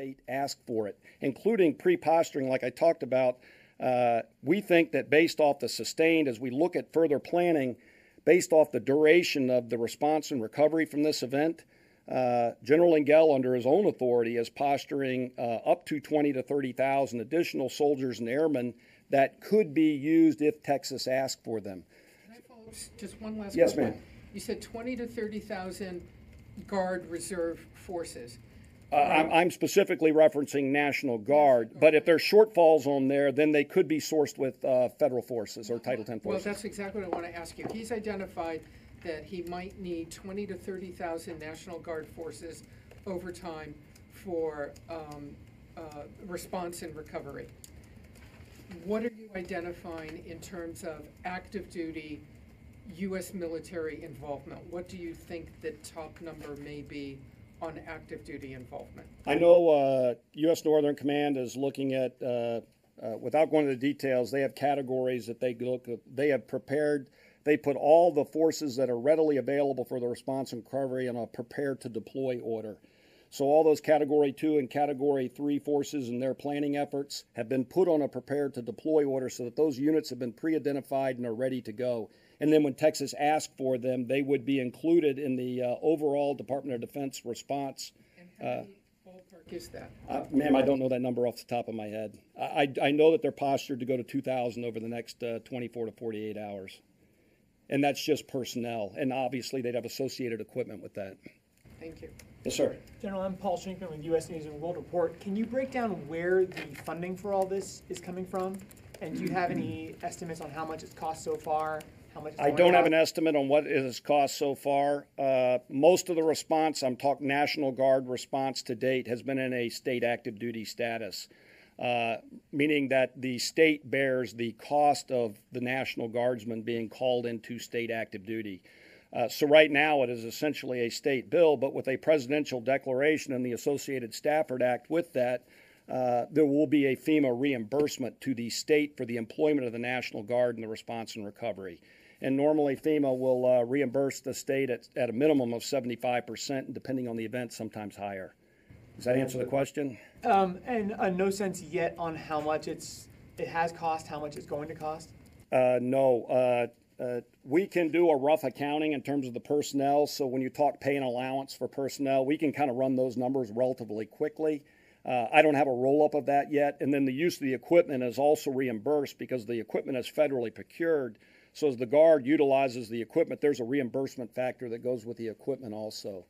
state ask for it, including pre-posturing like I talked about. We think that based off the sustained, as we look at further planning, based off the duration of the response and recovery from this event, General Engel, under his own authority, is posturing up to 20 to 30,000 additional soldiers and airmen that could be used if Texas asked for them. Can I follow up? Just one last question. Yes, ma'am. You said 20 to 30,000 Guard Reserve forces. I'm specifically referencing National Guard, but if there's shortfalls on there, then they could be sourced with federal forces or Title X forces. Well, that's exactly what I want to ask you. He's identified that he might need 20 to 30,000 National Guard forces over time for response and recovery. What are you identifying in terms of active duty U.S. military involvement? What do you think the top number may be on active duty involvement? I know U.S. Northern Command is looking at, without going into the details, they have categories that they look at. They have prepared, they put all the forces that are readily available for the response and recovery in a prepared to deploy order. So all those Category 2 and Category 3 forces and their planning efforts have been put on a prepared to deploy order so that those units have been pre-identified and are ready to go. And then when Texas asks for them, they would be included in the overall Department of Defense response. And how many ballpark is that? Ma'am, I don't know that number off the top of my head. I know that they're postured to go to 2,000 over the next 24 to 48 hours. And that's just personnel. And obviously they'd have associated equipment with that. Thank you. Yes, sir. General, I'm Paul Shinkman with U.S. News and World Report. Can you break down where the funding for all this is coming from? And do you have any estimates on how much it's cost so far? How much I don't have an estimate on what it has cost so far. Most of the response, I'm talking National Guard response to date, has been in a state active duty status, meaning that the state bears the cost of the National Guardsmen being called into state active duty. So right now it is essentially a state bill, but with a presidential declaration and the associated Stafford Act with that, there will be a FEMA reimbursement to the state for the employment of the National Guard in the response and recovery. And normally FEMA will reimburse the state at a minimum of 75%, and depending on the event, sometimes higher. Does that answer the question? And no sense yet on how much it has cost, how much it's going to cost? No. We can do a rough accounting in terms of the personnel. So when you talk pay and allowance for personnel, we can kind of run those numbers relatively quickly. I don't have a roll-up of that yet. And then the use of the equipment is also reimbursed because the equipment is federally procured. So as the Guard utilizes the equipment, there's a reimbursement factor that goes with the equipment also.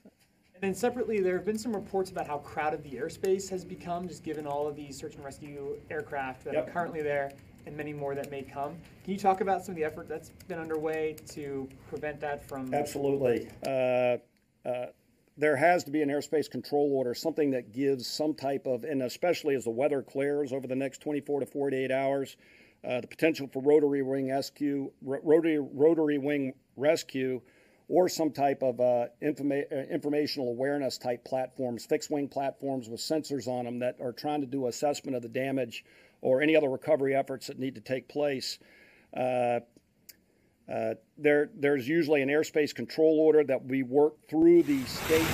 And then separately, there have been some reports about how crowded the airspace has become, just given all of these search and rescue aircraft that are currently there and many more that may come. Can you talk about some of the effort that's been underway to prevent that from? Absolutely. There has to be an airspace control order, something that gives some type of, and especially as the weather clears over the next 24 to 48 hours, the potential for rotary wing rescue, or some type of informational awareness type platforms, fixed wing platforms with sensors on them that are trying to do assessment of the damage or any other recovery efforts that need to take place. There's usually an airspace control order that we work through the state.